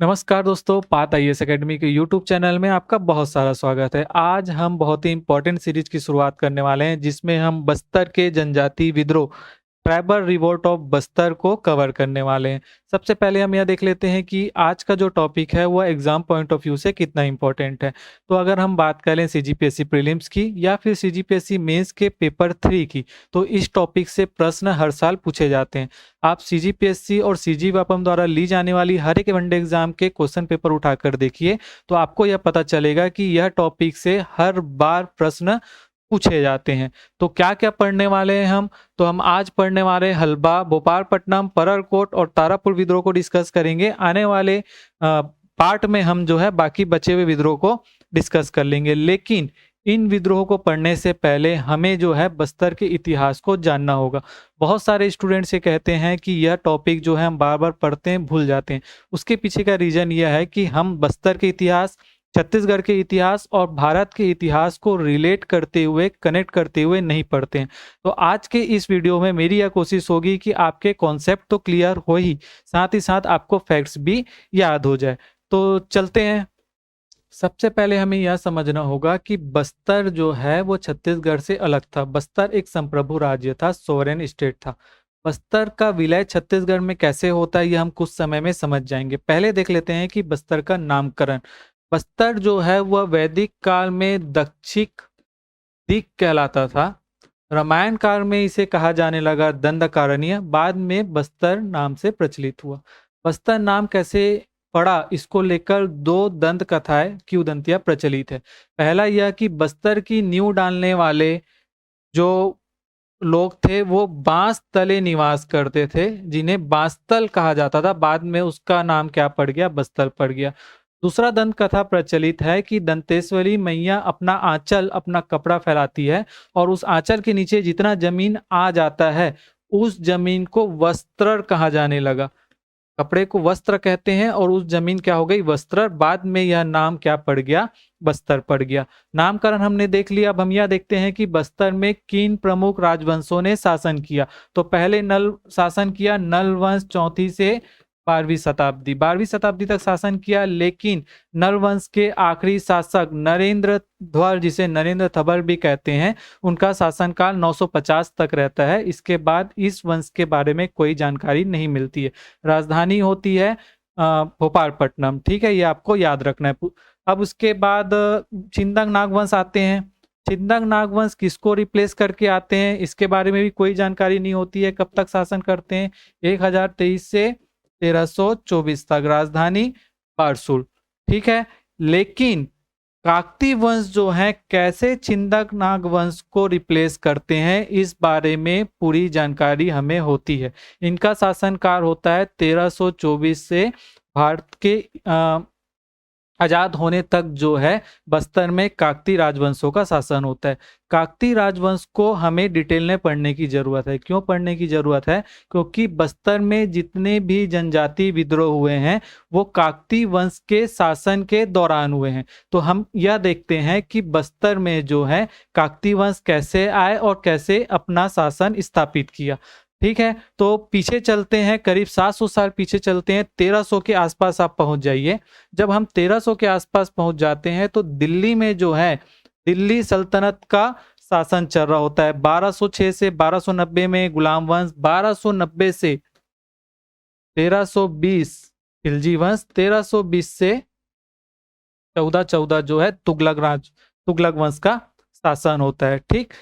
नमस्कार दोस्तों, पात आईएएस एकेडमी के यूट्यूब चैनल में आपका बहुत सारा स्वागत है। आज हम बहुत ही इम्पोर्टेंट सीरीज की शुरुआत करने वाले हैं जिसमें हम बस्तर के जनजातीय विद्रोह ट्राइबल रिवोल्ट ऑफ बस्तर को कवर करने वाले हैं। सबसे पहले हम यह देख लेते हैं कि आज का जो टॉपिक है वह एग्जाम पॉइंट ऑफ व्यू से कितना इम्पोर्टेंट है। तो अगर हम बात करें सीजीपीएससी प्रीलिम्स की या फिर सीजीपीएससी मेंस के पेपर 3 की, तो इस टॉपिक से प्रश्न हर साल पूछे जाते हैं। आप सीजीपीएससी और सीजी व्यापम द्वारा ली जाने वाली हर एक वनडे एग्जाम के क्वेश्चन पेपर उठाकर देखिए, तो आपको यह पता चलेगा कि यह टॉपिक से हर बार प्रश्न पूछे जाते हैं। तो क्या क्या पढ़ने वाले हैं हम? तो हम आज पढ़ने वाले हल्बा, भोपालपट्टनम, परलकोट और तारापुर विद्रोह को डिस्कस करेंगे। आने वाले पार्ट में हम जो है बाकी बचे हुए विद्रोह को डिस्कस कर लेंगे। लेकिन इन विद्रोह को पढ़ने से पहले हमें जो है बस्तर के इतिहास को जानना होगा। बहुत सारे स्टूडेंट्स ये कहते हैं कि यह टॉपिक जो है हम बार बार पढ़ते हैं, भूल जाते हैं। उसके पीछे का रीजन यह है कि हम बस्तर के इतिहास, छत्तीसगढ़ के इतिहास और भारत के इतिहास को रिलेट करते हुए, कनेक्ट करते हुए नहीं पढ़ते हैं। तो आज के इस वीडियो में मेरी यह कोशिश होगी कि आपके कॉन्सेप्ट तो क्लियर हो ही साथ आपको फैक्ट्स भी याद हो जाए। तो चलते हैं। सबसे पहले हमें यह समझना होगा कि बस्तर जो है वो छत्तीसगढ़ से अलग था। बस्तर एक संप्रभु राज्य था, सोवरेन स्टेट था। बस्तर का विलय छत्तीसगढ़ में कैसे होता है, ये हम कुछ समय में समझ जाएंगे। पहले देख लेते हैं कि बस्तर का नामकरण। बस्तर जो है वह वैदिक काल में दक्षिण दिक कहलाता था। रामायण काल में इसे कहा जाने लगा दंडकारण्य, बाद में बस्तर नाम से प्रचलित हुआ। बस्तर नाम कैसे पड़ा, इसको लेकर दो दंत कथाएं, किंवदंतियां प्रचलित है। पहला यह कि बस्तर की नींव डालने वाले जो लोग थे वो बांस तले निवास करते थे, जिन्हें बांसतल कहा जाता था। बाद में उसका नाम क्या पड़ गया, बस्तर पड़ गया। दूसरा दंत कथा प्रचलित है कि दंतेश्वरी मैया अपना आंचल, अपना कपड़ा फैलाती है और उस आंचल के नीचे जितना जमीन आ जाता है उस जमीन को वस्त्र कहा जाने लगा। कपड़े को वस्त्र कहते हैं और उस जमीन क्या हो गई, वस्त्र। बाद में यह नाम क्या पड़ गया, बस्तर पड़ गया। नामकरण हमने देख लिया। अब हम यह देखते हैं कि बस्तर में किन प्रमुख राजवंशों ने शासन किया। तो पहले नल शासन किया, नल वंश 34 से 12वीं शताब्दी तक शासन किया। लेकिन नल वंश के आखिरी शासक नरेंद्र ध्वर, जिसे नरेंद्र थबर भी कहते हैं, उनका शासनकाल 950 तक रहता है। इसके बाद इस वंश के बारे में कोई जानकारी नहीं मिलती है। राजधानी होती है भोपालपट्टनम। ठीक है, ये आपको याद रखना है। अब उसके बाद छिंदंग नागवंश आते हैं। छिंदंग नागवंश किसको रिप्लेस करके आते हैं, इसके बारे में भी कोई जानकारी नहीं होती है। कब तक शासन करते हैं, 1023 से 1324 तक। राजधानी पारसुल। ठीक है, लेकिन काकती वंश जो है कैसे छिंदक नाग वंश को रिप्लेस करते हैं, इस बारे में पूरी जानकारी हमें होती है। इनका शासनकाल होता है 1324 से भारत के आजाद होने तक जो है बस्तर में काकती राजवंशों का शासन होता है। काकती राजवंश को हमें डिटेल में पढ़ने की जरूरत है। क्यों पढ़ने की जरूरत है, क्योंकि बस्तर में जितने भी जनजातीय विद्रोह हुए हैं वो काकती वंश के शासन के दौरान हुए हैं। तो हम यह देखते हैं कि बस्तर में जो है काकती वंश कैसे आए और कैसे अपना शासन स्थापित किया। ठीक है, तो पीछे चलते हैं, करीब 700 साल पीछे चलते हैं। 1300 के आसपास आप पहुंच जाइए। जब हम 1300 के आसपास पहुंच जाते हैं तो दिल्ली में जो है दिल्ली सल्तनत का शासन चल रहा होता है। 1206 से 1290 में गुलाम वंश, 1290 से 1320 खिलजी वंश, 1320 से 1414 जो है तुगलक वंश का शासन होता है। ठीक,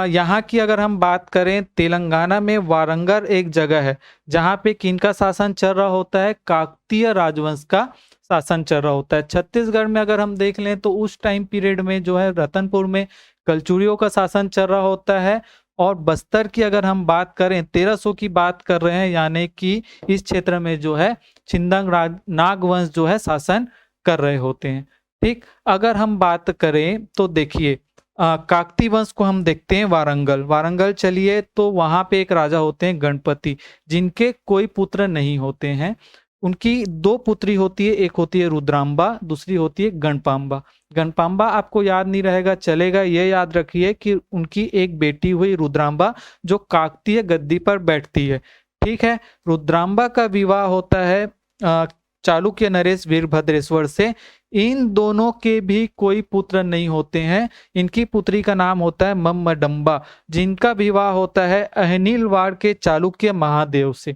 यहाँ की अगर हम बात करें, तेलंगाना में वारंगल एक जगह है जहाँ पे किनका शासन चल रहा होता है, काकतीय राजवंश का शासन चल रहा होता है। छत्तीसगढ़ में अगर हम देख लें तो उस टाइम पीरियड में जो है रतनपुर में कलचुरियों का शासन चल रहा होता है। और बस्तर की अगर हम बात करें, 1300 की बात कर रहे हैं, यानी कि इस क्षेत्र में जो है छिंदंग नागवंश जो है शासन कर रहे होते हैं। ठीक, अगर हम बात करें तो देखिए काकती वंश को हम देखते हैं। वारंगल चलिए, तो वहां पे एक राजा होते हैं गणपति, जिनके कोई पुत्र नहीं होते हैं। उनकी दो पुत्री होती है, एक होती है रुद्रांबा, दूसरी होती है गणपांबा। गणपांबा आपको याद नहीं रहेगा, चलेगा, ये याद रखिए कि उनकी एक बेटी हुई रुद्रांबा जो काकतीय गद्दी पर बैठती है। ठीक है, रुद्रांबा का विवाह होता है चालुक्य नरेश वीरभद्रेश्वर से। इन दोनों के भी कोई पुत्र नहीं होते हैं। इनकी पुत्री का नाम होता है मम्मडम्बा, जिनका विवाह होता है अहनिलवाड़ के चालुक्य महादेव से।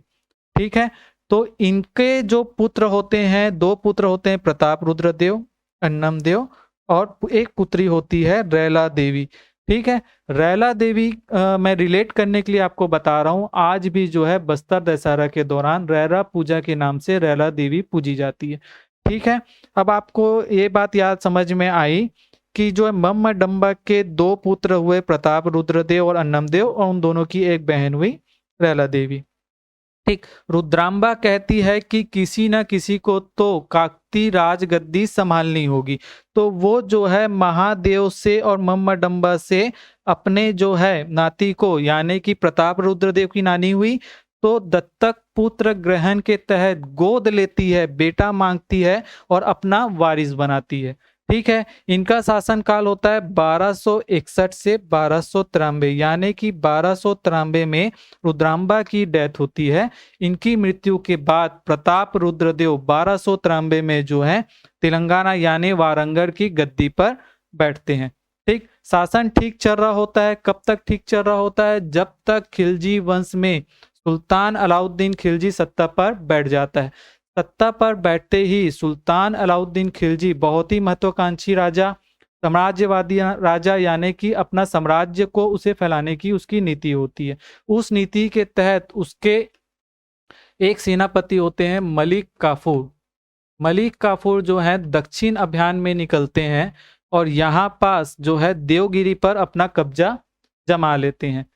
ठीक है, तो इनके जो पुत्र होते हैं, दो पुत्र होते हैं, प्रताप रुद्रदेव, अन्नमदेव, और एक पुत्री होती है रैला देवी। ठीक है, रैला देवी मैं रिलेट करने के लिए आपको बता रहा हूं, आज भी जो है बस्तर दशहरा के दौरान रैला पूजा के नाम से रैला देवी पूजी जाती है। ठीक है, अब आपको ये बात याद समझ में आई कि जो है मम्मडम्बा के दो पुत्र हुए, प्रताप रुद्रदेव और अन्नमदेव, और उन दोनों की एक बहन हुई रैला देवी। ठीक, रुद्रांबा कहती है कि किसी ना किसी को तो काकती राजगद्दी संभालनी होगी, तो वो जो है महादेव से और मम्मडम्बा से अपने जो है नाती को, यानी कि प्रताप रुद्रदेव की नानी हुई, तो दत्तक पुत्र ग्रहण के तहत गोद लेती है, बेटा मांगती है और अपना वारिस बनाती है। ठीक है, इनका शासन काल होता है 1261 से 1293, यानी कि 1293 में रुद्रांबा की डेथ होती है। इनकी मृत्यु के बाद प्रताप रुद्रदेव 1293 में जो है तेलंगाना यानी वारंगल की गद्दी पर बैठते हैं। ठीक, शासन ठीक चल रहा होता है। कब तक ठीक चल रहा होता है? जब तक खिलजी वंश में सुल्तान अलाउद्दीन खिलजी सत्ता पर बैठ जाता है। सत्ता पर बैठते ही सुल्तान अलाउद्दीन खिलजी बहुत ही महत्वाकांक्षी राजा, साम्राज्यवादी राजा, यानी कि अपना साम्राज्य को उसे फैलाने की उसकी नीति होती है। उस नीति के तहत उसके एक सेनापति होते हैं मलिक काफूर। मलिक काफूर जो है दक्षिण अभियान में निकलते हैं और यहाँ पास जो है देवगिरी पर अपना कब्जा जमा लेते हैं।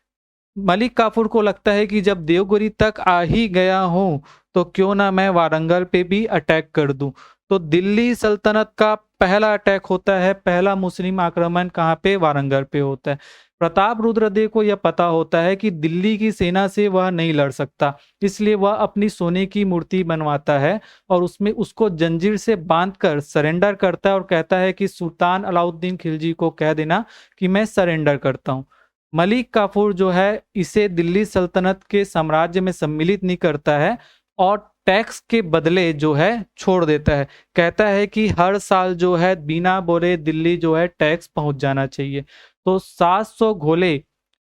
मलिक काफूर को लगता है कि जब देवगिरी तक आ ही गया हूं तो क्यों ना मैं वारंगल पे भी अटैक कर दूं। तो दिल्ली सल्तनत का पहला अटैक होता है, पहला मुस्लिम आक्रमण कहाँ पे? वारंगल पे होता है। प्रताप रुद्रदेव को यह पता होता है कि दिल्ली की सेना से वह नहीं लड़ सकता, इसलिए वह अपनी सोने की मूर्ति बनवाता है और उसमें उसको जंजीर से बांधकर सरेंडर करता है और कहता है कि सुल्तान अलाउद्दीन खिलजी को कह देना कि मैं सरेंडर करता हूँ। मलिक काफूर जो है इसे दिल्ली सल्तनत के साम्राज्य में सम्मिलित नहीं करता है और टैक्स के बदले जो है छोड़ देता है। कहता है कि हर साल जो है बिना बोले दिल्ली जो है टैक्स पहुंच जाना चाहिए। तो 700 घोड़े,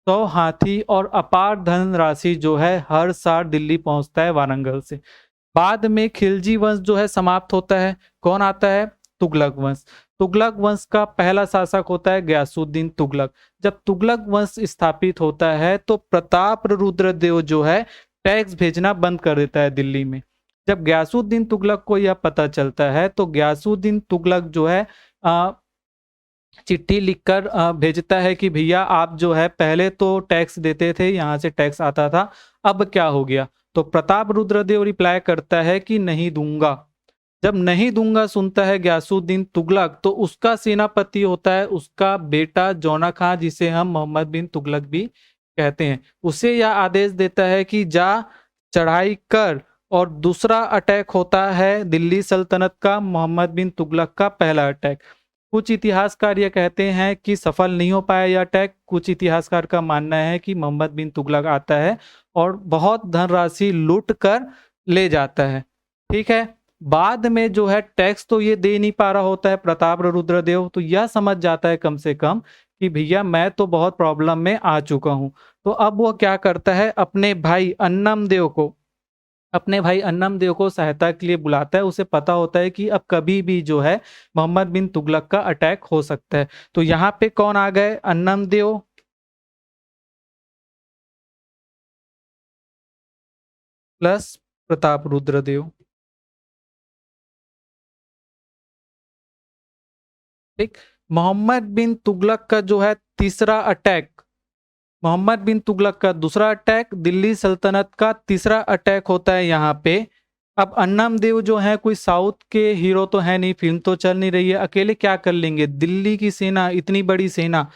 100 हाथी और अपार धन राशि जो है हर साल दिल्ली पहुंचता है वारंगल से। बाद में खिलजी वंश जो है समाप्त होता है। कौन आता है? तुगलक वंश। तुगलक वंश का पहला शासक होता है गयासुद्दीन तुगलक। जब तुगलक वंश स्थापित होता है तो प्रताप रुद्रदेव जो है टैक्स भेजना बंद कर देता है दिल्ली में। जब गयासुद्दीन तुगलक को यह पता चलता है तो गयासुद्दीन तुगलक जो है चिट्ठी लिखकर भेजता है कि भैया आप जो है पहले तो टैक्स देते थे, यहाँ से टैक्स आता था, अब क्या हो गया? तो प्रताप रुद्रदेव रिप्लाई करता है कि नहीं दूंगा। जब नहीं दूंगा सुनता है गयासुद्दीन तुगलक तो उसका सेनापति होता है उसका बेटा जौना खां, जिसे हम मोहम्मद बिन तुगलक भी कहते हैं। उसे यह आदेश देता है कि जा चढ़ाई कर, और दूसरा अटैक होता है दिल्ली सल्तनत का, मोहम्मद बिन तुगलक का पहला अटैक। कुछ इतिहासकार ये कहते हैं कि सफल नहीं हो पाया यह अटैक। कुछ इतिहासकार का मानना है कि मोहम्मद बिन तुगलक आता है और बहुत धनराशि लूट कर ले जाता है। ठीक है, बाद में जो है टैक्स तो ये दे नहीं पा रहा होता है प्रताप रुद्रदेव, तो यह समझ जाता है कम से कम कि भैया मैं तो बहुत प्रॉब्लम में आ चुका हूं। तो अब वो क्या करता है, अपने भाई अन्नमदेव को सहायता के लिए बुलाता है। उसे पता होता है कि अब कभी भी जो है मोहम्मद बिन तुगलक का अटैक हो सकता है। तो यहाँ पे कौन आ गए? अन्नमदेव प्लस प्रताप रुद्रदेव। ठीक, मोहम्मद बिन तुगलक का जो है तीसरा अटैक, मोहम्मद बिन तुगलक का दूसरा अटैक, दिल्ली सल्तनत का तीसरा अटैक होता है यहाँ पे। अब अन्नमदेव जो है कोई साउथ के हीरो तो है नहीं, फिल्म तो चल नहीं रही है, अकेले क्या कर लेंगे? दिल्ली की सेना, इतनी बड़ी सेना,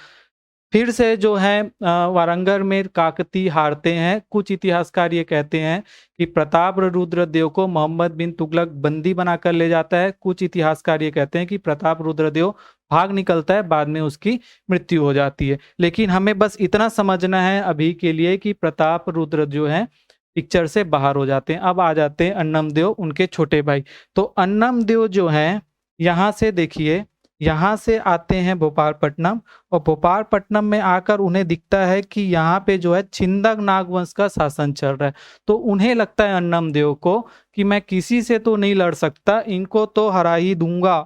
फिर से जो है वारंगल में काकती हारते हैं। कुछ इतिहासकार ये कहते हैं कि प्रताप रुद्रदेव को मोहम्मद बिन तुगलक बंदी बनाकर ले जाता है। कुछ इतिहासकार ये कहते हैं कि प्रताप रुद्रदेव भाग निकलता है, बाद में उसकी मृत्यु हो जाती है। लेकिन हमें बस इतना समझना है अभी के लिए कि प्रताप रुद्र जो है पिक्चर से बाहर हो जाते हैं। अब आ जाते हैं अन्नमदेव, उनके छोटे भाई। तो अन्नमदेव जो हैं, यहाँ से देखिए, यहाँ से आते हैं भोपालपट्टनम, और भोपालपट्टनम में आकर उन्हें दिखता है कि यहाँ पे जो है छिंदक नागवंश का शासन चल रहा है। तो उन्हें लगता है अन्नमदेव को कि मैं किसी से तो नहीं लड़ सकता, इनको तो हरा ही दूंगा।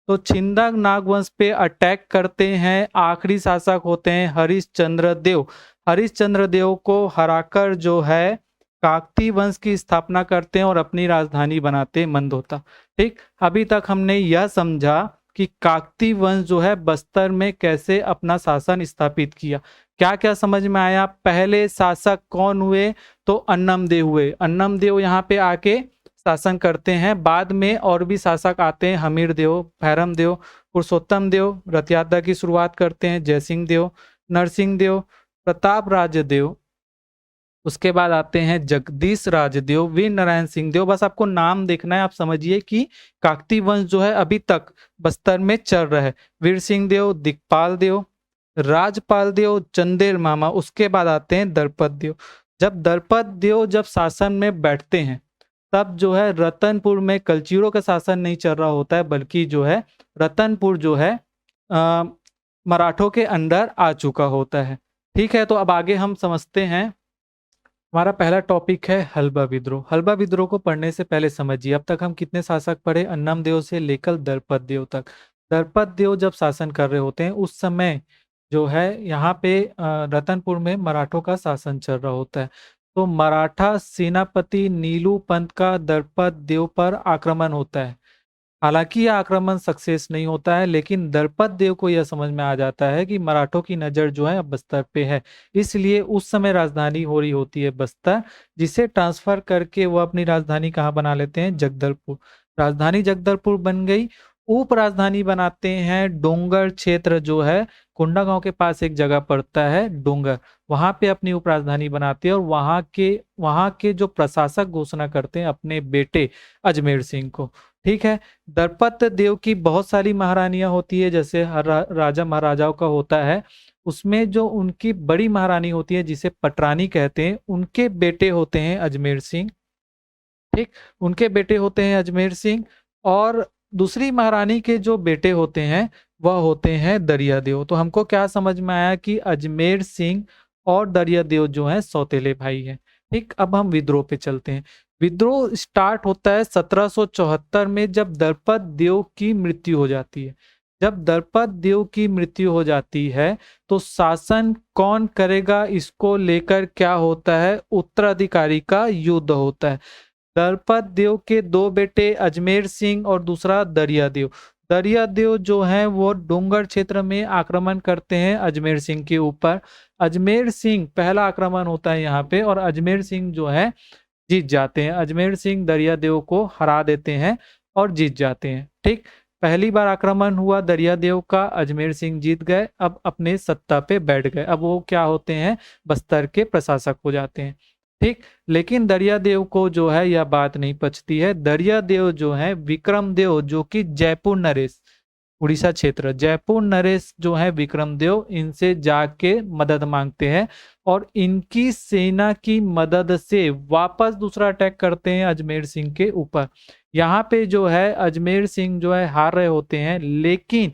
तो छिंदक नागवंश पे अटैक करते हैं। आखिरी शासक होते हैं हरिश्चंद्र देव। हरिश्चंद्र देव को हराकर जो है काकती वंश की स्थापना करते हैं और अपनी राजधानी बनाते हैं मंदोता। ठीक, अभी तक हमने यह समझा कि काकती वंश जो है बस्तर में कैसे अपना शासन स्थापित किया। क्या क्या समझ में आया? पहले शासक कौन हुए? तो अन्नमदेव हुए। अन्नमदेव यहाँ पे आके शासन करते हैं। बाद में और भी शासक आते हैं, हमीर देव, भैरम देव, पुरुषोत्तम देव, रथ यात्रा की शुरुआत करते हैं जयसिंह देव, नरसिंह देव, प्रताप राज देव। उसके बाद आते हैं जगदीश राजदेव, वीर नारायण सिंह देव। बस आपको नाम देखना है, आप समझिए कि काकती वंश जो है अभी तक बस्तर में चल रहा है। वीर सिंह देव, दिक्पाल देव, राजपाल देव, चंदेल मामा। उसके बाद आते हैं दरपत देव। जब दरपत देव जब शासन में बैठते हैं, तब जो है रतनपुर में कलचीरों का शासन नहीं चल रहा होता है, बल्कि जो है रतनपुर जो है अ, मराठों के अंडर आ चुका होता है। ठीक है, तो अब आगे हम समझते हैं। हमारा पहला टॉपिक है हल्बा विद्रोह। हल्बा विद्रोह को पढ़ने से पहले समझिए, अब तक हम कितने शासक पढ़े? अन्नमदेव से लेकर दरपत देव तक। दरपत देव जब शासन कर रहे होते हैं, उस समय जो है यहाँ पे रतनपुर में मराठों का शासन चल रहा होता है। तो मराठा सेनापति नीलू पंत का दरपत देव पर आक्रमण होता है। हालांकि यह आक्रमण सक्सेस नहीं होता है, लेकिन दरपत देव को यह समझ में आ जाता है कि मराठों की नजर जो है अब बस्तर पे है। इसलिए उस समय राजधानी हो रही होती है बस्तर, जिसे ट्रांसफर करके वो अपनी राजधानी कहाँ बना लेते हैं? जगदलपुर। राजधानी जगदलपुर बन गई। उप राजधानी बनाते हैं डोंगर क्षेत्र जो है, कोंडागांव के पास एक जगह पड़ता है डोंगर, वहां पे अपनी उप राजधानी बनाते हैं। और वहां के जो प्रशासक घोषणा करते हैं अपने बेटे अजमेर सिंह को। ठीक है, दरपत देव की बहुत सारी महारानियां होती है, जैसे हर राजा महाराजाओं का होता है। उसमें जो उनकी बड़ी महारानी होती है, जिसे पटरानी कहते हैं, उनके बेटे होते हैं अजमेर सिंह। ठीक, उनके बेटे होते हैं अजमेर सिंह। और दूसरी महारानी के जो बेटे होते हैं वह होते हैं दरियादेव। तो हमको क्या समझ में आया कि अजमेर सिंह और दरियादेव जो हैं सौतेले भाई हैं। ठीक, अब हम विद्रोह पे चलते हैं। विद्रोह स्टार्ट होता है 1774 में, जब दरपत देव की मृत्यु हो जाती है। जब दरपत देव की मृत्यु हो जाती है, तो शासन कौन करेगा, इसको लेकर क्या होता है? उत्तराधिकारी का युद्ध होता है। दरपत देव के दो बेटे अजमेर सिंह और दूसरा दरियादेव। दरियादेव जो है वो डोंगर क्षेत्र में आक्रमण करते हैं अजमेर सिंह के ऊपर। अजमेर सिंह, पहला आक्रमण होता है यहाँ पे, और अजमेर सिंह जो है जीत जाते हैं। अजमेर सिंह दरियादेव को हरा देते हैं और जीत जाते हैं। ठीक, पहली बार आक्रमण हुआ दरियादेव का, अजमेर सिंह जीत गए, अब अपने सत्ता पे बैठ गए। अब वो क्या होते हैं? बस्तर के प्रशासक हो जाते हैं। ठीक, लेकिन दरियादेव को जो है यह बात नहीं पचती है। दरियादेव जो है विक्रमदेव, जो कि जयपुर नरेश, उड़ीसा क्षेत्र, जयपुर नरेश जो है विक्रमदेव, इनसे जाके मदद मांगते हैं और इनकी सेना की मदद से वापस दूसरा अटैक करते हैं अजमेर सिंह के ऊपर। यहाँ पे जो है अजमेर सिंह जो है हार रहे होते हैं, लेकिन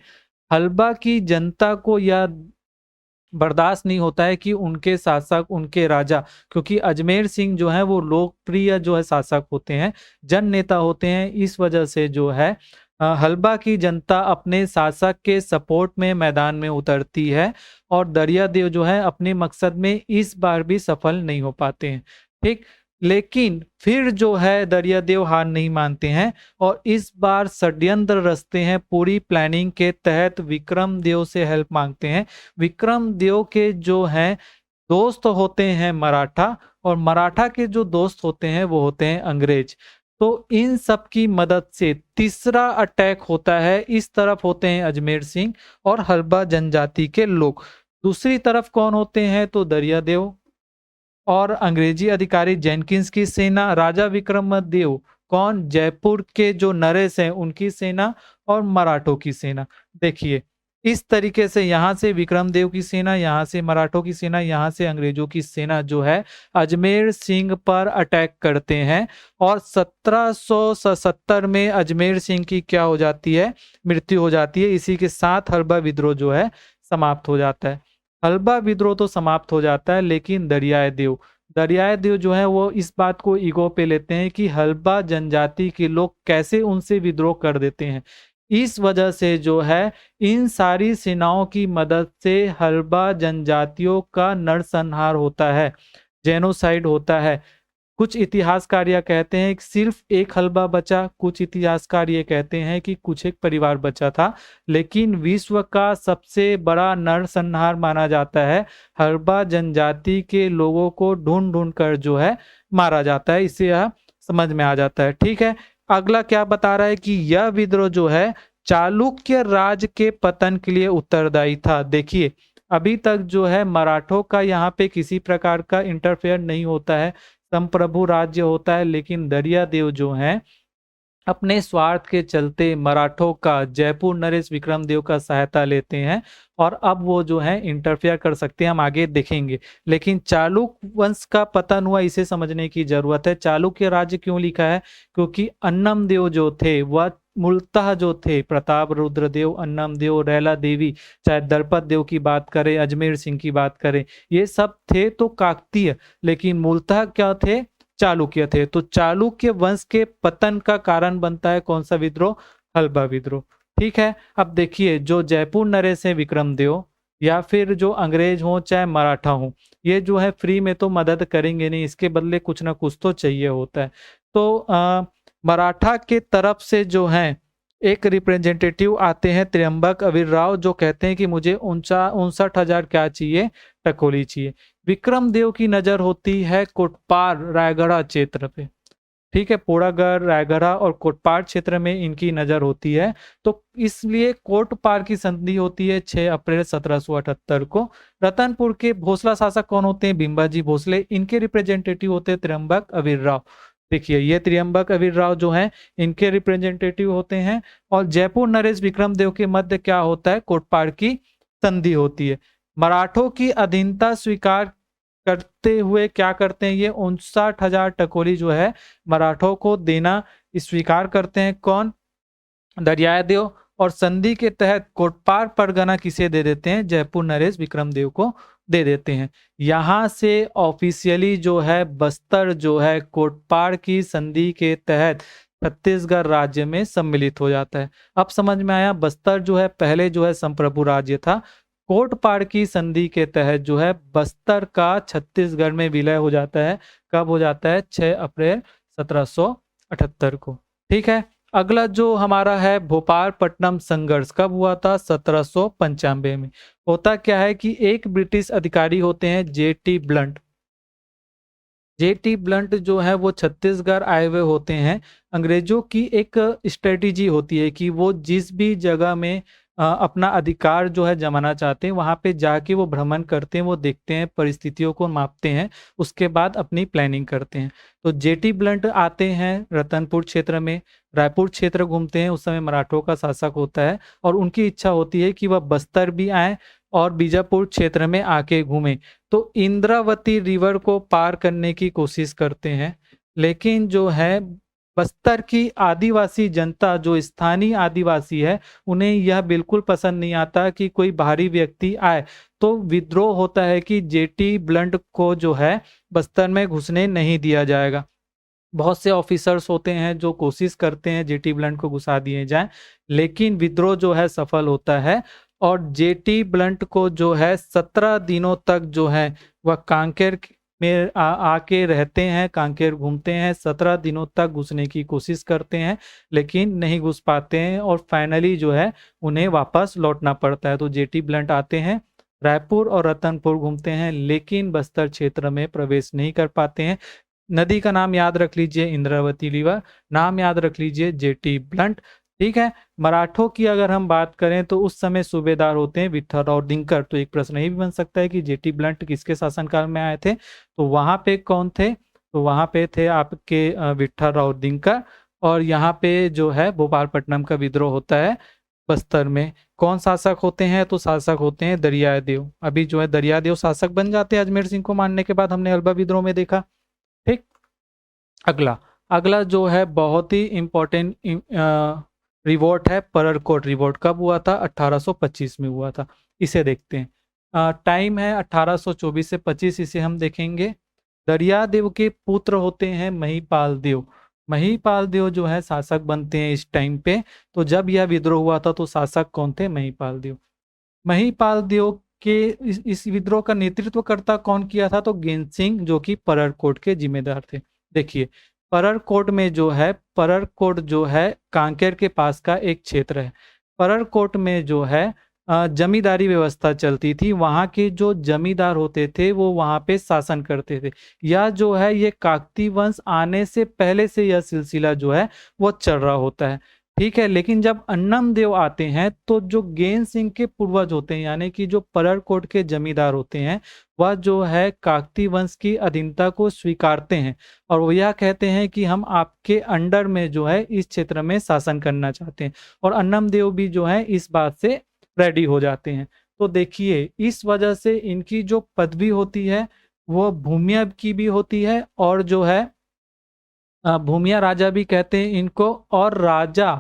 हलबा की जनता को यह बर्दाश्त नहीं होता है कि उनके शासक, उनके राजा, क्योंकि अजमेर सिंह जो है वो लोकप्रिय जो है शासक होते हैं, जन नेता होते हैं। इस वजह से जो है हलबा की जनता अपने शासक के सपोर्ट में मैदान में उतरती है, और दरियादेव जो है अपने मकसद में इस बार भी सफल नहीं हो पाते हैं। ठीक, लेकिन फिर जो है दरियादेव हार नहीं मानते हैं, और इस बार षड्यंत्र रचते हैं। पूरी प्लानिंग के तहत विक्रमदेव से हेल्प मांगते हैं। विक्रमदेव के जो हैं दोस्त होते हैं मराठा, और मराठा के जो दोस्त होते हैं वो होते हैं अंग्रेज। तो इन सब की मदद से तीसरा अटैक होता है। इस तरफ होते हैं अजमेर सिंह और हलबा जनजाति के लोग, दूसरी तरफ कौन होते हैं? तो दरियादेव और अंग्रेजी अधिकारी जेनकिंस की सेना, राजा विक्रमदेव कौन? जयपुर के जो नरेश हैं उनकी सेना, और मराठों की सेना। देखिए, इस तरीके से यहाँ से विक्रमदेव की सेना, यहाँ से मराठों की सेना, यहाँ से अंग्रेजों की सेना जो है अजमेर सिंह पर अटैक करते हैं और 1777 में अजमेर सिंह की क्या हो जाती है, मृत्यु हो जाती है। इसी के साथ हलबा विद्रोह जो है समाप्त हो जाता है। हलबा विद्रोह तो समाप्त हो जाता है, लेकिन दरियाए देव जो है वो इस बात को ईगो पे लेते हैं कि हलबा जनजाति के लोग कैसे उनसे विद्रोह कर देते हैं। इस वजह से जो है इन सारी सेनाओं की मदद से हलबा जनजातियों का नरसंहार होता है, जेनोसाइड होता है। कुछ इतिहासकार यह कहते हैं कि सिर्फ एक हलबा बचा, कुछ इतिहासकार ये कहते हैं कि कुछ एक परिवार बचा था, लेकिन विश्व का सबसे बड़ा नरसंहार माना जाता है। हलबा जनजाति के लोगों को ढूंढ ढूंढ कर जो है मारा जाता है। इससे यह समझ में आ जाता है। ठीक है, अगला क्या बता रहा है कि यह विद्रोह जो है चालुक्य राज के पतन के लिए उत्तरदायी था। देखिए, अभी तक जो है मराठों का यहाँ पे किसी प्रकार का इंटरफेयर नहीं होता है, संप्रभु राज्य होता है, लेकिन दरियादेव जो हैं अपने स्वार्थ के चलते मराठों का, जयपुर नरेश विक्रमदेव का सहायता लेते हैं और अब वो जो है इंटरफेयर कर सकते हैं, हम आगे देखेंगे। लेकिन चालुक्य वंश का पतन हुआ, इसे समझने की जरूरत है। चालुक्य राज्य क्यों लिखा है? क्योंकि अन्नम देव जो थे वह मूलतः जो थे प्रताप रुद्रदेव, अन्नम देव, रैला देवी, चाहे दलपत देव की बात करें, अजमेर सिंह की बात करें, ये सब थे तो काकतीय, लेकिन मूलतः क्या थे? चालुक्य थे। तो चालुक्य वंश के पतन का कारण बनता है कौन सा विद्रोह? हलबा विद्रोह। ठीक है, अब देखिए, जो जयपुर नरेश है विक्रमदेव, या फिर जो अंग्रेज हो चाहे मराठा हो, ये जो है फ्री में तो मदद करेंगे नहीं, इसके बदले कुछ ना कुछ तो चाहिए होता है। तो मराठा के तरफ से जो है एक रिप्रेजेंटेटिव आते हैं त्र्यंबक अवीरराव, जो कहते हैं कि मुझे 59,000 क्या चाहिए? टकोली चाहिए। विक्रमदेव की नजर होती है कोटपार रायगढ़ क्षेत्र पे। ठीक है, पोड़ागढ़, रायगढ़ और कोटपार क्षेत्र में इनकी नजर होती है। तो इसलिए कोटपार की संधि होती है 6 अप्रैल 1778 को। रतनपुर के भोसला शासक कौन होते हैं? बिंबाजी भोसले। इनके रिप्रेजेंटेटिव होते हैं त्र्यंबक अवीरराव। देखिए, ये त्र्यंबक अवीरराव जो हैं इनके रिप्रेजेंटेटिव होते हैं। और जयपुर नरेश विक्रमदेव के मध्य क्या होता है? कोटपार की संधि होती है। मराठों की अधीनता स्वीकार करते हुए क्या करते हैं? ये 59,000 टकोली जो है मराठों को देना स्वीकार करते हैं। कौन? दरियादेव। और संधि के तहत कोटपार परगना किसे दे देते हैं? जयपुर नरेश विक्रमदेव को दे देते हैं। यहां से ऑफिशियली जो है बस्तर जो है कोटपार की संधि के तहत छत्तीसगढ़ राज्य में सम्मिलित हो जाता है। अब समझ में आया, बस्तर जो है पहले जो है संप्रभु राज्य था। कोटपार की संधि के तहत जो है बस्तर का छत्तीसगढ़ में विलय हो जाता है। कब हो जाता है? 6 अप्रैल 1778 को। ठीक है, अगला जो हमारा है भोपालपट्टनम संघर्ष कब हुआ था? 1795 में। होता क्या है कि एक ब्रिटिश अधिकारी होते हैं जेटी ब्लंट। जेटी ब्लंट जो है वो छत्तीसगढ़ आए हुए होते हैं। अंग्रेजों की एक स्ट्रेटेजी होती है कि वो जिस भी जगह में अपना अधिकार जो है जमाना चाहते हैं वहां पे जाके वो भ्रमण करते हैं, वो देखते हैं, परिस्थितियों को मापते हैं, उसके बाद अपनी प्लानिंग करते हैं। तो जेटी ब्लंट आते हैं रतनपुर क्षेत्र में, रायपुर क्षेत्र घूमते हैं। उस समय मराठों का शासक होता है और उनकी इच्छा होती है कि वह बस्तर भी आए और बीजापुर क्षेत्र में आके घूमें। तो इंद्रावती रिवर को पार करने की कोशिश करते हैं, लेकिन जो है बस्तर की आदिवासी जनता, जो स्थानीय आदिवासी है, उन्हें यह बिल्कुल पसंद नहीं आता कि कोई बाहरी व्यक्ति आए। तो विद्रोह होता है कि जेटी ब्लंट को जो है बस्तर में घुसने नहीं दिया जाएगा। बहुत से ऑफिसर्स होते हैं जो कोशिश करते हैं जेटी ब्लंट को घुसा दिए जाए, लेकिन विद्रोह जो है सफल होता है और जेटी ब्लंट को जो है 17 दिनों तक जो है वह कांकेर में आके रहते हैं, कांकेर घूमते हैं। 17 दिनों तक घुसने की कोशिश करते हैं, लेकिन नहीं घुस पाते हैं और फाइनली जो है उन्हें वापस लौटना पड़ता है। तो जेटी ब्लंट आते हैं, रायपुर और रतनपुर घूमते हैं, लेकिन बस्तर क्षेत्र में प्रवेश नहीं कर पाते हैं। नदी का नाम याद रख लीजिए, इंद्रावती रिवर। नाम याद रख लीजिए, जेटी ब्लंट। ठीक है, मराठों की अगर हम बात करें तो उस समय सूबेदार होते हैं विठ्ठलराव दिनकर। तो एक प्रश्न ये भी बन सकता है कि जेटी ब्लंट किसके शासनकाल में आए थे? तो वहां पे कौन थे? तो वहां पे थे आपके विठ्ठलराव दिनकर। और यहाँ पे जो है भोपालपट्टनम का विद्रोह होता है बस्तर में कौन शासक होते हैं? तो शासक होते हैं दरियादेव। अभी जो है दरियादेव शासक बन जाते हैं अजमेर सिंह को मारने के बाद, हमने हल्बा विद्रोह में देखा। ठीक। अगला अगला जो है बहुत ही इंपॉर्टेंट रिवोल्ट है, पररकोट रिवोल्ट। कब हुआ था? 1825 में हुआ था। इसे देखते हैं। टाइम है 1824 से 25, इसे हम देखेंगे। दरियादेव के पुत्र होते हैं महिपाल देव। महिपाल देव जो है शासक बनते हैं इस टाइम पे। तो जब यह विद्रोह हुआ था तो शासक कौन थे? महिपाल देव। महिपाल देव के इस विद्रोह का नेतृत्व करता कौन किया था? तो गेंद सिंह, जो कि पररकोट के जिम्मेदार थे। देखिए, पररकोट जो है कांकेर के पास का एक क्षेत्र है। पररकोट में जो है जमींदारी व्यवस्था चलती थी। वहाँ के जो जमींदार होते थे वो वहाँ पे शासन करते थे। यह जो है ये काकतीय वंश आने से पहले से यह सिलसिला जो है वो चल रहा होता है। ठीक है, लेकिन जब अन्नम देव आते हैं तो जो गेंद सिंह के पूर्वज होते हैं, यानी कि जो पररकोट के जमींदार होते हैं, वह जो है काकतीय वंश की अधीनता को स्वीकारते हैं और वो यह कहते हैं कि हम आपके अंडर में जो है इस क्षेत्र में शासन करना चाहते हैं। और अन्नम देव भी जो है इस बात से रेडी हो जाते हैं। तो देखिए, इस वजह से इनकी जो पदवी होती है वो भूमिया की भी होती है, और जो है भूमिया राजा भी कहते हैं इनको, और राजा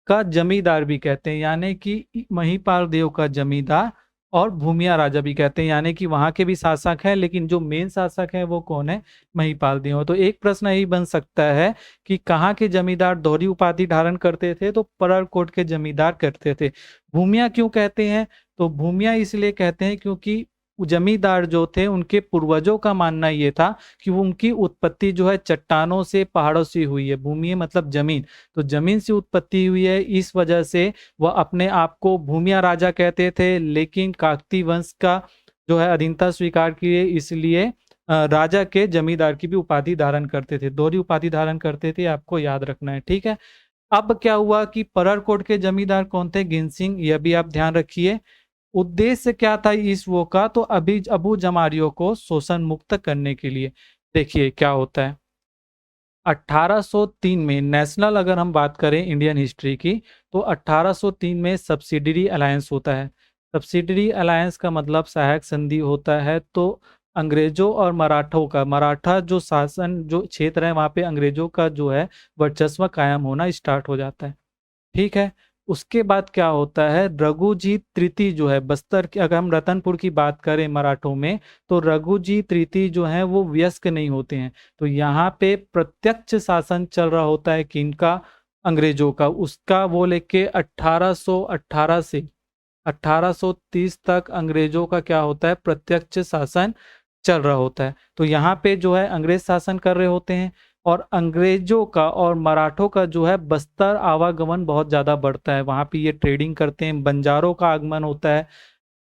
का जमींदार भी कहते हैं, यानी कि महिपाल देव का जमींदार और भूमिया राजा भी कहते हैं, यानी कि वहां के भी शासक हैं, लेकिन जो मेन शासक है वो कौन है? महिपाल देव। तो एक प्रश्न यही बन सकता है कि कहाँ के जमींदार दोहरी उपाधि धारण करते थे? तो पररकोट के जमींदार करते थे। भूमिया क्यों कहते हैं? तो भूमिया इसलिए कहते हैं क्योंकि जमींदार जो थे उनके पूर्वजों का मानना ये था कि वो उनकी उत्पत्ति जो है चट्टानों से, पहाड़ों से हुई है। भूमि मतलब जमीन, तो जमीन से उत्पत्ति हुई है। इस वजह से वह अपने आप को भूमिया राजा कहते थे, लेकिन काकतीय वंश का जो है अधीनता स्वीकार किए, इसलिए राजा के जमींदार की भी उपाधि धारण करते थे, दोहरी उपाधि धारण करते थे। आपको याद रखना है, ठीक है। अब क्या हुआ कि पररकोट के जमींदार कौन थे? गेंद सिंह, यह भी आप ध्यान रखिए। उद्देश्य क्या था इस वो का? तो अभी अबू जमारियों को शोषण मुक्त करने के लिए। देखिए क्या होता है, 1803 में नेशनल, अगर हम बात करें इंडियन हिस्ट्री की, तो 1803 में सब्सिडरी अलायंस होता है। सब्सिडरी अलायंस का मतलब सहायक संधि होता है। तो अंग्रेजों और मराठों का, मराठा जो शासन जो क्षेत्र है वहां पे अंग्रेजों का जो है वर्चस्व कायम होना स्टार्ट हो जाता है। ठीक है। उसके बाद क्या होता है, रघुजीत तृतीय जो है बस्तर की, अगर हम रतनपुर की बात करें मराठों में, तो रघुजीत तृतीय जो है वो वयस्क नहीं होते हैं। तो यहाँ पे प्रत्यक्ष शासन चल रहा होता है किनका? अंग्रेजों का। उसका वो लेके 1818 से 1830 तक अंग्रेजों का क्या होता है? प्रत्यक्ष शासन चल रहा होता है। तो यहाँ पे जो है अंग्रेज शासन कर रहे होते हैं, और अंग्रेजों का और मराठों का जो है बस्तर आवागमन बहुत ज्यादा बढ़ता है। वहां पे ये ट्रेडिंग करते हैं, बंजारों का आगमन होता है,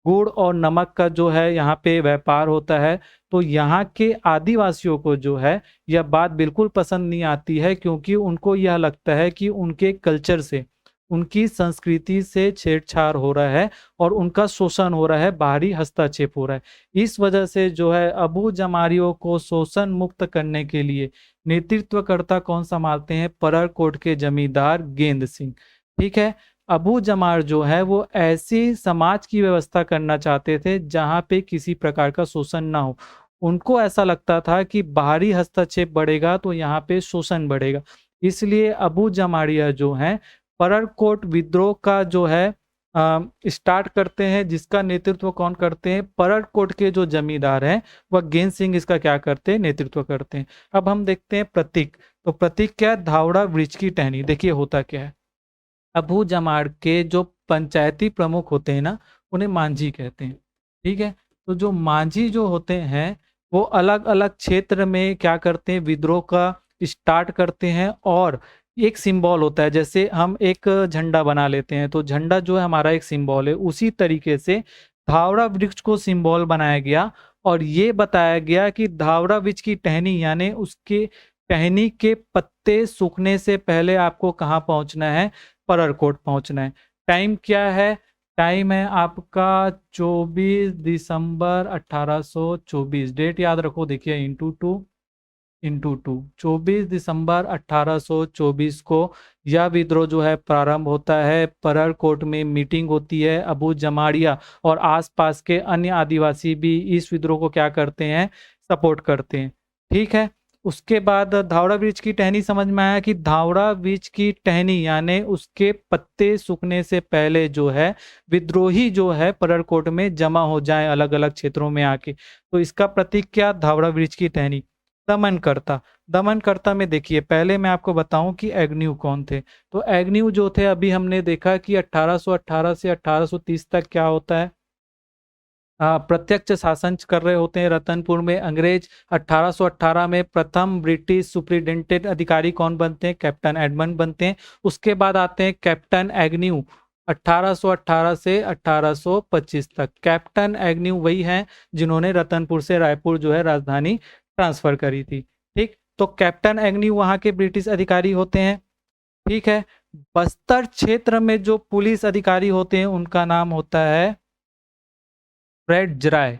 गुड़ और नमक का जो है यहाँ पे व्यापार होता है। तो यहाँ के आदिवासियों को जो है यह बात बिल्कुल पसंद नहीं आती है, क्योंकि उनको यह लगता है कि उनके कल्चर से, उनकी संस्कृति से छेड़छाड़ हो रहा है और उनका शोषण हो रहा है, बाहरी हस्तक्षेप हो रहा है। इस वजह से जो है अबू जमारियों को शोषण मुक्त करने के लिए नेतृत्वकर्ता कौन संभालते हैं? पररकोट के जमींदार गेंद सिंह। ठीक है। अबू जमार जो है वो ऐसी समाज की व्यवस्था करना चाहते थे जहां पे किसी प्रकार का शोषण ना हो। उनको ऐसा लगता था कि बाहरी हस्तक्षेप बढ़ेगा तो यहाँ पे शोषण बढ़ेगा। इसलिए अबू जमारिया जो हैं पररकोट विद्रोह का जो है स्टार्ट करते हैं, जिसका नेतृत्व कौन करते हैं? पररकोट के जो जमींदार हैं वह गेंद सिंह इसका क्या करते हैं? नेतृत्व करते हैं। अब हम देखते हैं प्रतीक। तो प्रतीक क्या है? धावड़ा वृक्ष की टहनी। देखिए होता क्या है, अबू जमाड़ के जो पंचायती प्रमुख होते हैं ना, उन्हें मांझी कहते हैं। ठीक है। तो जो मांझी जो होते हैं वो अलग अलग क्षेत्र में क्या करते हैं? विद्रोह का स्टार्ट करते हैं। और एक सिंबल होता है, जैसे हम एक झंडा बना लेते हैं, तो झंडा जो है हमारा एक सिंबल है, उसी तरीके से धावड़ा वृक्ष को सिंबल बनाया गया। और ये बताया गया कि धावड़ा वृक्ष की टहनी, यानी उसके टहनी के पत्ते सूखने से पहले आपको कहाँ पहुंचना है? पररकोट पहुंचना है। टाइम क्या है? टाइम है आपका 24 दिसंबर 1824। डेट याद रखो, देखिए इंटू 2, इंटू टू 24 दिसंबर 1824 को यह विद्रोह जो है प्रारंभ होता है। परर कोट में मीटिंग होती है। अबू जमाड़िया और आसपास के अन्य आदिवासी भी इस विद्रोह को क्या करते हैं, सपोर्ट करते हैं। ठीक है। उसके बाद धावड़ा वृक्ष की टहनी समझ में आया कि धावड़ा वृक्ष की टहनी यानी उसके पत्ते सूखने से पहले जो है विद्रोही जो है परर कोट में जमा हो जाए अलग अलग क्षेत्रों में आके, तो इसका प्रतीक क्या, धावड़ा वृक्ष की टहनी। दमनकर्ता, दमनकर्ता में देखिए पहले मैं आपको बताऊं कि एग्न्यू कौन थे। तो एग्न्यू जो थे अभी हमने देखा कि 1818 से 1830 तक क्या होता है, प्रत्यक्ष शासन कर रहे होते हैं रतनपुर में अंग्रेज। 1818 में प्रथम ब्रिटिश सुप्रिटेंडेंट अधिकारी कौन बनते हैं, कैप्टन एडमंड बनते हैं। उसके बाद आते हैं कैप्टन एग्न्यू। 1818 से 1825 तक कैप्टन एग्न्यू वही हैं जिन्होंने रतनपुर से रायपुर जो है राजधानी ट्रांसफर करी थी। ठीक, तो कैप्टन एग्न्यू वहां के ब्रिटिश अधिकारी होते हैं। ठीक है। बस्तर क्षेत्र में जो पुलिस अधिकारी होते हैं उनका नाम होता है फ्रेड जराय।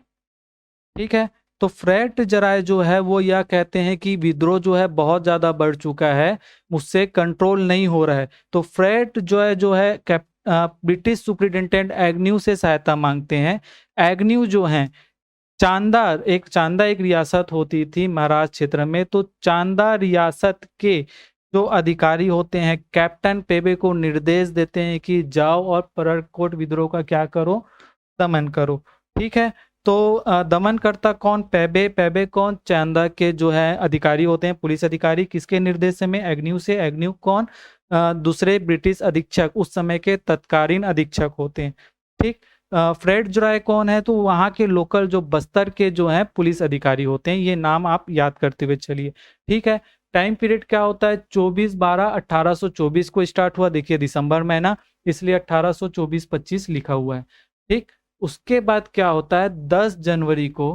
ठीक है। तो फ्रेड जराय जो है वो यह कहते हैं कि विद्रोह जो है बहुत ज्यादा बढ़ चुका है, मुझसे कंट्रोल नहीं हो रहा है। तो फ्रेड जो है ब्रिटिश सुप्रिटेंडेंट एग्न्यू से सहायता मांगते हैं। एग्न्यू जो है चांदा एक रियासत होती थी महाराष्ट्र क्षेत्र में, तो चांदा रियासत के जो अधिकारी होते हैं कैप्टन पेबे को निर्देश देते हैं कि जाओ और पररकोट विद्रोह का क्या करो, दमन करो। ठीक है। तो दमनकर्ता कौन, पेबे, पेबे कौन, चांदा के जो है अधिकारी होते हैं पुलिस अधिकारी, किसके निर्देश में, एग्न्यू से। एग्न्यू कौन, दूसरे ब्रिटिश अधीक्षक, उस समय के तत्कालीन अधीक्षक होते हैं। ठीक। फ्रेड जुराय कौन है, तो वहाँ के लोकल जो बस्तर के जो है पुलिस अधिकारी होते हैं। ये नाम आप याद करते हुए चलिए। ठीक है। टाइम पीरियड क्या होता है, 24/12/1824 को स्टार्ट हुआ, देखिए दिसंबर महीना, इसलिए 1824-25 लिखा हुआ है। ठीक। उसके बाद क्या होता है, 10 जनवरी को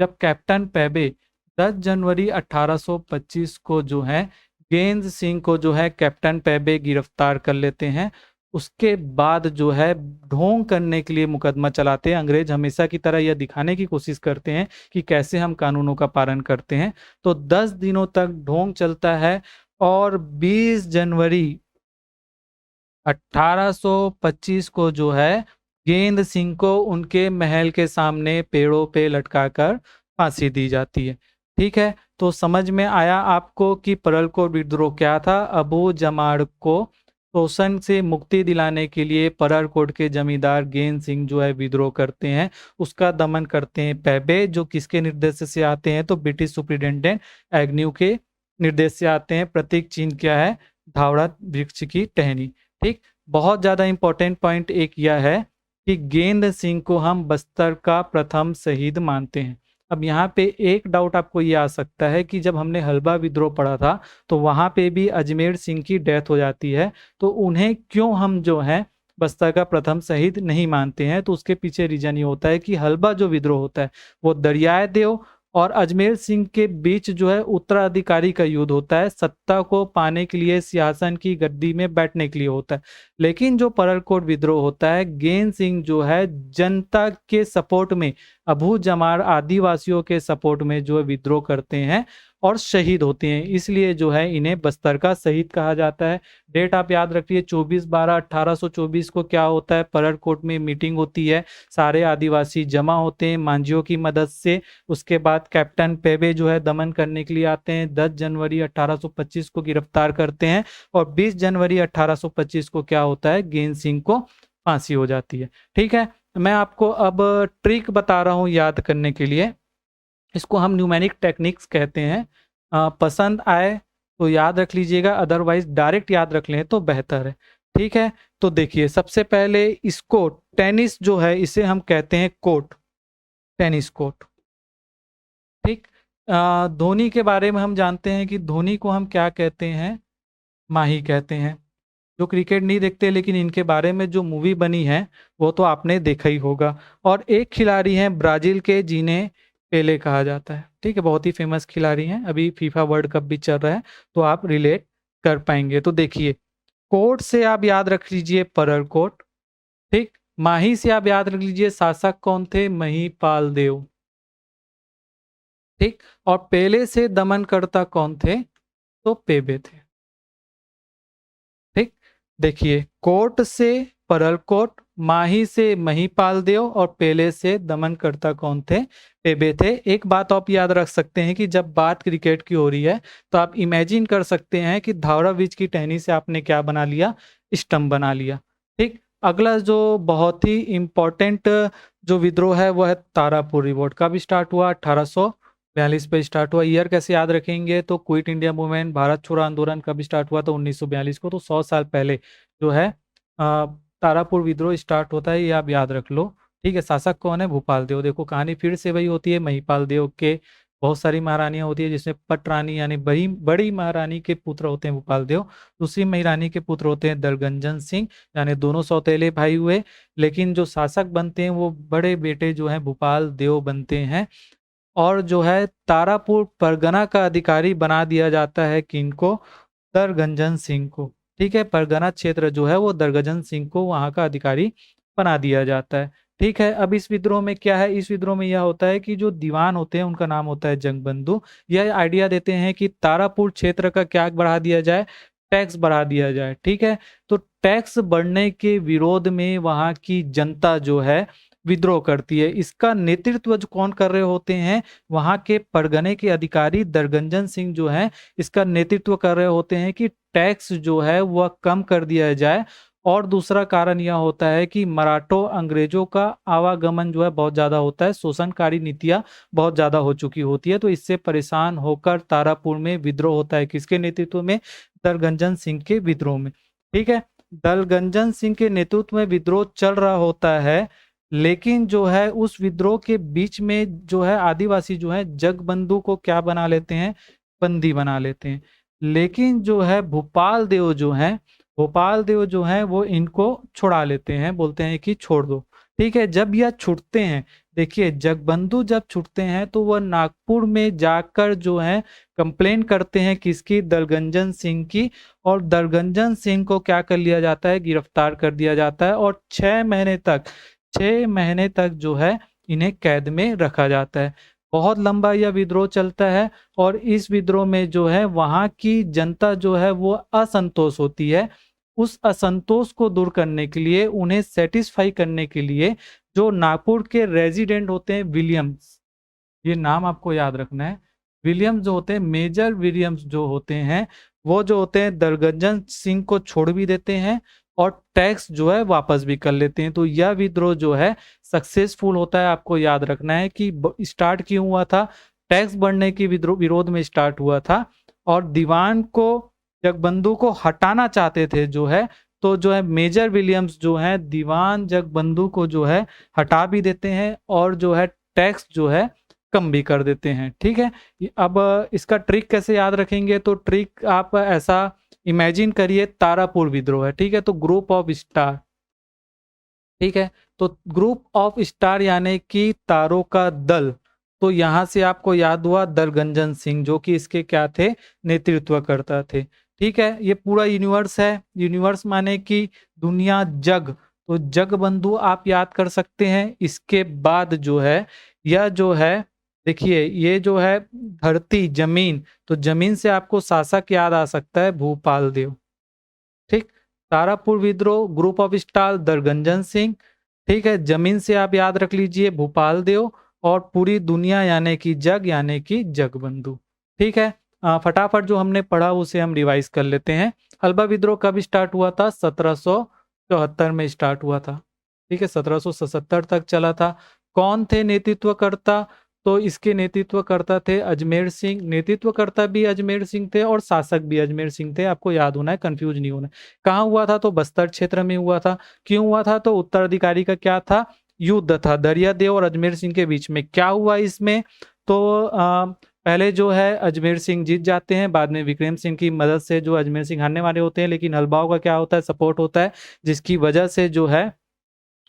जब कैप्टन पेबे 10 जनवरी 1825 को जो है गेंद सिंह को जो है कैप्टन पेबे गिरफ्तार कर लेते हैं। उसके बाद जो है ढोंग करने के लिए मुकदमा चलाते हैं। अंग्रेज हमेशा की तरह यह दिखाने की कोशिश करते हैं कि कैसे हम कानूनों का पालन करते हैं। तो 10 दिनों तक ढोंग चलता है और 20 जनवरी 1825 को जो है गेंद सिंह को उनके महल के सामने पेड़ों पे लटकाकर फांसी दी जाती है। ठीक है। तो समझ में आया आपको कि परलकोट विद्रोह क्या था। अबू जमाड़ को शोषण से मुक्ति दिलाने के लिए परलकोट के जमींदार गेंद सिंह जो है विद्रोह करते हैं, उसका दमन करते हैं पेबे, जो किसके निर्देश से आते हैं, तो ब्रिटिश सुप्रिटेंडेंट एग्न्यू के निर्देश से आते हैं। प्रतीक चिन्ह क्या है, धावड़ा वृक्ष की टहनी। ठीक। बहुत ज्यादा इंपॉर्टेंट पॉइंट एक यह है कि गेंद सिंह को हम बस्तर का प्रथम शहीद मानते हैं। अब यहाँ पे एक डाउट आपको ये आ सकता है कि जब हमने हलबा विद्रोह पढ़ा था तो वहां पे भी अजमेर सिंह की डेथ हो जाती है, तो उन्हें क्यों हम जो है बस्तर का प्रथम शहीद नहीं मानते हैं। तो उसके पीछे रीजन ये होता है कि हलबा जो विद्रोह होता है वो दरियाए देव और अजमेर सिंह के बीच जो है उत्तराधिकारी का युद्ध होता है, सत्ता को पाने के लिए, सिंहासन की गद्दी में बैठने के लिए होता है। लेकिन जो परलकोट विद्रोह होता है, गेंद सिंह जो है जनता के सपोर्ट में, अबू जमाड़ आदिवासियों के सपोर्ट में जो है विद्रोह करते हैं और शहीद होते हैं, इसलिए जो है इन्हें बस्तर का शहीद कहा जाता है। डेट आप याद रखिए, 24/12/1824 को क्या होता है, परलकोट में मीटिंग होती है, सारे आदिवासी जमा होते हैं मांझियों की मदद से। उसके बाद कैप्टन पेबे जो है दमन करने के लिए आते हैं, 10 जनवरी 1825 को गिरफ्तार करते हैं और 20 जनवरी 1825 को क्या होता है, गेंद सिंह को फांसी हो जाती है। ठीक है। मैं आपको अब ट्रिक बता रहा हूं याद करने के लिए, इसको हम न्यूमेरिक टेक्निक्स कहते हैं। पसंद आए तो याद रख लीजिएगा, अदरवाइज डायरेक्ट याद रख लें तो बेहतर है। ठीक है। तो देखिए सबसे पहले इसको, टेनिस जो है इसे हम कहते हैं कोर्ट, टेनिस कोर्ट। ठीक। धोनी के बारे में हम जानते हैं कि धोनी को हम क्या कहते हैं, माही कहते हैं। जो क्रिकेट नहीं देखते लेकिन इनके बारे में जो मूवी बनी है वो तो आपने देखा ही होगा। और एक खिलाड़ी हैं ब्राजील के जिन्हें पेले कहा जाता है। ठीक है, बहुत ही फेमस खिलाड़ी हैं, अभी फीफा वर्ल्ड कप भी चल रहा है तो आप रिलेट कर पाएंगे। तो देखिए कोर्ट से आप याद रख लीजिए परर कोर्ट। ठीक। माही से आप याद रख लीजिए शासक कौन थे, महिपाल देव। ठीक। और पहले से दमनकर्ता कौन थे? तो पेबे थे। ठीक। देखिए, कोट से परलकोट, माही से महिपाल देव और पेले से दमनकर्ता कौन थे? पेबे थे। एक बात आप याद रख सकते हैं कि जब बात क्रिकेट की हो रही है तो आप इमेजिन कर सकते हैं कि धावड़ा बीच की टहनी से आपने क्या बना लिया? स्टंप बना लिया। ठीक। अगला जो बहुत ही इंपॉर्टेंट जो विद्रोह है वो है तारापुर रिवोल्ट। कब स्टार्ट हुआ? 1842 पे स्टार्ट हुआ। ईयर कैसे याद रखेंगे? तो क्विट इंडिया मूवमेंट, भारत छोड़ो आंदोलन कब स्टार्ट हुआ? तो 1942 को। तो 100 साल पहले जो है तारापुर विद्रोह स्टार्ट होता है, ये आप याद रख लो। ठीक है। शासक कौन है? भूपाल देव। देखो कहानी फिर से वही होती है, महिपाल देव के बहुत सारी महारानियां होती है जिसमें पट रानी यानी बड़ी बड़ी महारानी के पुत्र होते हैं भूपाल देव। दूसरी महारानी के पुत्र होते हैं दलगंजन सिंह, यानी दोनों सौतेले भाई हुए। लेकिन जो शासक बनते हैं वो बड़े बेटे जो है भूपाल देव बनते हैं। और जो है तारापुर परगना का अधिकारी बना दिया जाता है किनको? दरगंजन सिंह को। ठीक है। परगना क्षेत्र जो है वो दरगंजन सिंह को वहां का अधिकारी बना दिया जाता है। ठीक है। अब इस विद्रोह में क्या है? इस विद्रोह में यह होता है कि जो दीवान होते हैं उनका नाम होता है जंगबंधु। यह आइडिया देते हैं कि तारापुर क्षेत्र का क्या बढ़ा दिया जाए? टैक्स बढ़ा दिया जाए। ठीक है। तो टैक्स बढ़ने के विरोध में वहां की जनता जो है विद्रोह करती है। इसका नेतृत्व जो कौन कर रहे होते हैं? वहां के परगने के अधिकारी दरगंजन सिंह जो है इसका नेतृत्व कर रहे होते हैं कि टैक्स जो है वह कम कर दिया जाए। और दूसरा कारण यह होता है कि मराठों अंग्रेजों का आवागमन जो है बहुत ज्यादा होता है, शोषणकारी नीतियां बहुत ज्यादा हो चुकी होती है। तो इससे परेशान होकर तारापुर में विद्रोह होता है। किसके नेतृत्व में? दरगंजन सिंह के विद्रोह में। ठीक है। दलगंजन सिंह के नेतृत्व में विद्रोह चल रहा होता है। लेकिन जो है उस विद्रोह के बीच में जो है आदिवासी जो है जगबंधु को क्या बना लेते हैं? बंदी बना लेते हैं। लेकिन जो है भोपाल देव जो है वो इनको छुड़ा लेते हैं, बोलते हैं कि छोड़ दो। ठीक है। जब यह छूटते हैं, देखिए जगबंधु जब छूटते हैं तो वह नागपुर में जाकर जो है कंप्लेन करते हैं किसकी? दलगंजन सिंह की। और दलगंजन सिंह को क्या कर लिया जाता है? गिरफ्तार कर दिया जाता है और 6 महीने तक जो है इन्हें कैद में रखा जाता है। बहुत लंबा यह विद्रोह चलता है। और इस विद्रोह में जो है वहां की जनता जो है वो असंतोष होती है। उस असंतोष को दूर करने के लिए, उन्हें सेटिस्फाई करने के लिए जो नागपुर के रेजिडेंट होते हैं विलियम्स, ये नाम आपको याद रखना है। विलियम्स जो होते हैं, मेजर विलियम्स जो होते हैं, वो जो होते हैं दलगंजन सिंह को छोड़ भी देते हैं और टैक्स जो है वापस भी कर लेते हैं। तो यह विद्रोह जो है सक्सेसफुल होता है। आपको याद रखना है कि स्टार्ट क्यों हुआ था? टैक्स बढ़ने की विरोध में स्टार्ट हुआ था। और दीवान को, जगबंधु को हटाना चाहते थे जो है, तो जो है मेजर विलियम्स जो है दीवान जगबंधु को जो है हटा भी देते हैं और जो है टैक्स जो है कम भी कर देते हैं। ठीक है। अब इसका ट्रिक कैसे याद रखेंगे? तो ट्रिक आप ऐसा इमेजिन करिए, तारापुर विद्रोह है। ठीक है। तो ग्रुप ऑफ स्टार, ठीक है, तो ग्रुप ऑफ स्टार यानी कि तारों का दल। तो यहां से आपको याद हुआ दलगंजन सिंह जो कि इसके क्या थे? नेतृत्व करता थे। ठीक है। ये पूरा यूनिवर्स है। यूनिवर्स माने कि दुनिया, जग। तो जग बंधु आप याद कर सकते हैं। इसके बाद जो है यह जो है, देखिए ये जो है धरती, जमीन, तो जमीन से आपको शासक याद आ सकता है भूपाल देव। ठीक। तारापुर विद्रोह, group of star Dalganjan Singh. ठीक है। जमीन से आप याद रख लीजिए भूपाल देव। और पूरी दुनिया यानी कि जग, यानी कि जगबंधु। ठीक है। फटाफट जो हमने पढ़ा उसे हम रिवाइज कर लेते हैं। हल्बा विद्रोह कब स्टार्ट हुआ था? 1774 में स्टार्ट हुआ था। ठीक है। 1777 तक चला था। कौन थे नेतृत्वकर्ता? तो इसके नेतृत्वकर्ता थे अजमेर सिंह। नेतृत्वकर्ता भी अजमेर सिंह थे और शासक भी अजमेर सिंह थे। आपको याद होना है, कंफ्यूज नहीं होना है। कहाँ हुआ था? तो बस्तर क्षेत्र में हुआ था। क्यों हुआ था? तो उत्तराधिकारी का क्या था? युद्ध था दरियादेव और अजमेर सिंह के बीच में। क्या हुआ इसमें? तो पहले जो है अजमेर सिंह जीत जाते हैं, बाद में विक्रम सिंह की मदद से जो अजमेर सिंह हारने वाले होते हैं। लेकिन हलबाओं का क्या होता है? सपोर्ट होता है, जिसकी वजह से जो है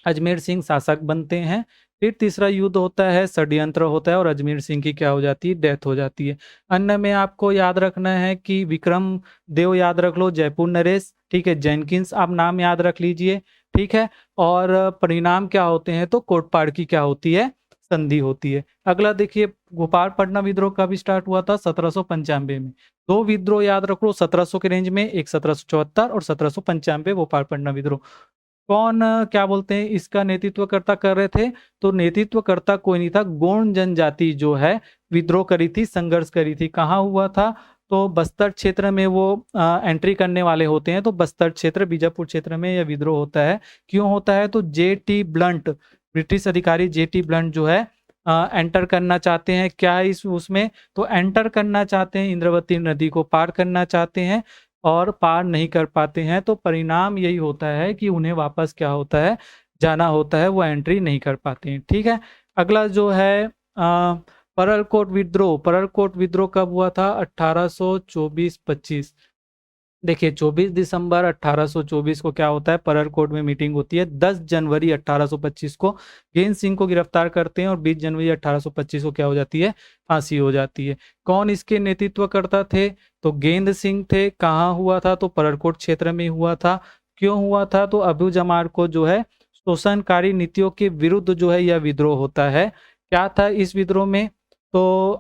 अजमेर सिंह शासक बनते हैं। फिर तीसरा युद्ध होता है, षड्यंत्र होता है और अजमेर सिंह की क्या हो जाती है? डेथ हो जाती है। अन्य में आपको याद रखना है कि विक्रम देव याद रख लो, जयपुर नरेश, ठीक है, जेनकिंस आप नाम याद रख लीजिए। ठीक है। और परिणाम क्या होते हैं? तो कोटपाड़ की क्या होती है? संधि होती है। अगला देखिए, गोपालपट्टनम विद्रोह कब स्टार्ट हुआ था? 1795 में। 2 विद्रोह याद रख लो 1700 के रेंज में, एक 1774 और 1795 गोपालपट्टनम विद्रोह। कौन क्या बोलते हैं इसका नेतृत्वकर्ता कर रहे थे? तो नेतृत्वकर्ता कोई नहीं था, गोंड जनजाति जो है विद्रोह करी थी, संघर्ष करी थी। कहाँ हुआ था? तो बस्तर क्षेत्र में वो एंट्री करने वाले होते हैं, तो बस्तर क्षेत्र बीजापुर क्षेत्र में यह विद्रोह होता है। क्यों होता है? तो J.T. ब्लंट, ब्रिटिश अधिकारी J.T. ब्लंट जो है एंटर करना चाहते हैं। क्या है इस उसमें? तो एंटर करना चाहते हैं, इंद्रावती नदी को पार करना चाहते हैं और पार नहीं कर पाते हैं, तो परिणाम यही होता है कि उन्हें वापस क्या होता है, जाना होता है, वो एंट्री नहीं कर पाते हैं। ठीक है, अगला जो है परलकोट विद्रोह। परलकोट विद्रोह कब हुआ था? 1824-25। देखिए 24 दिसंबर 1824 को क्या होता है, परलकोट में मीटिंग होती है। 10 जनवरी 1825 को गेंद सिंह को गिरफ्तार करते हैं और 20 जनवरी 1825 को क्या हो जाती है, फांसी हो जाती है। कौन इसके नेतृत्वकर्ता थे? तो गेंद सिंह थे। कहाँ हुआ था? तो परलकोट क्षेत्र में हुआ था। क्यों हुआ था? तो अबू जमार को जो है शोषणकारी नीतियों के विरुद्ध जो है यह विद्रोह होता है। क्या था इस विद्रोह में? तो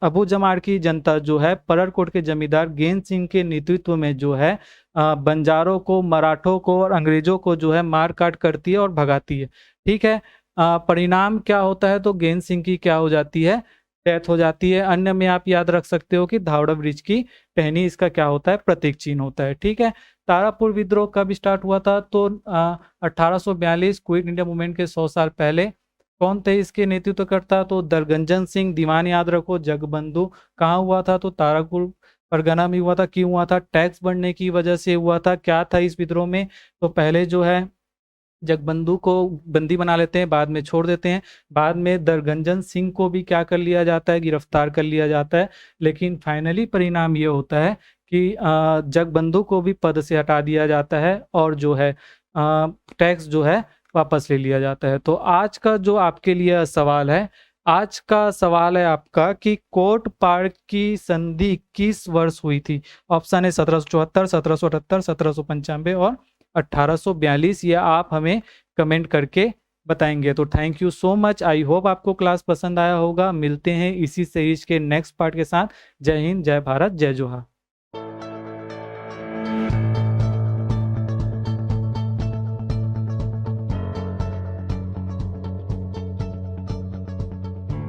अबू जमार की जनता जो है परलकोट के जमींदार गेंद सिंह के नेतृत्व में जो है बंजारों को, मराठों को और अंग्रेजों को जो है मार काट करती है और भगाती है। ठीक है, परिणाम क्या होता है? तो गेंद सिंह की क्या हो जाती है, डेथ हो जाती है। अन्य में आप याद रख सकते हो कि धावड़ा ब्रिज की टहनी इसका क्या होता है, प्रतीक चिन्ह होता है। ठीक है, तारापुर विद्रोह कब स्टार्ट हुआ था? तो 1842, क्विट इंडिया मूवमेंट के 100 साल पहले। कौन थे इसके नेतृत्वकर्ता? तो दरगंजन सिंह। दीवान याद रखो, जगबंधु। कहाँ हुआ था? तो तारापुर परगना में हुआ था। क्यों हुआ था? टैक्स बढ़ने की वजह से हुआ था। क्या था इस विद्रोह में? तो पहले जो है जगबंधु को बंदी बना लेते हैं, बाद में छोड़ देते हैं। बाद में दरगंजन सिंह को भी क्या कर लिया जाता है, गिरफ्तार कर लिया जाता है। लेकिन फाइनली परिणाम ये होता है कि जगबंधु को भी पद से हटा दिया जाता है और जो है टैक्स जो है वापस ले लिया जाता है। तो आज का जो आपके लिए सवाल है, आज का सवाल है आपका कि कोर्ट पार्क की संधि किस वर्ष हुई थी? ऑप्शन है 1774, 1778, 1795 और 1842। ये आप हमें कमेंट करके बताएंगे। तो thank you so much. I hope आपको क्लास पसंद आया होगा। मिलते हैं इसी सीरीज के नेक्स्ट पार्ट के साथ। जय हिंद, जय भारत, जय जोहार।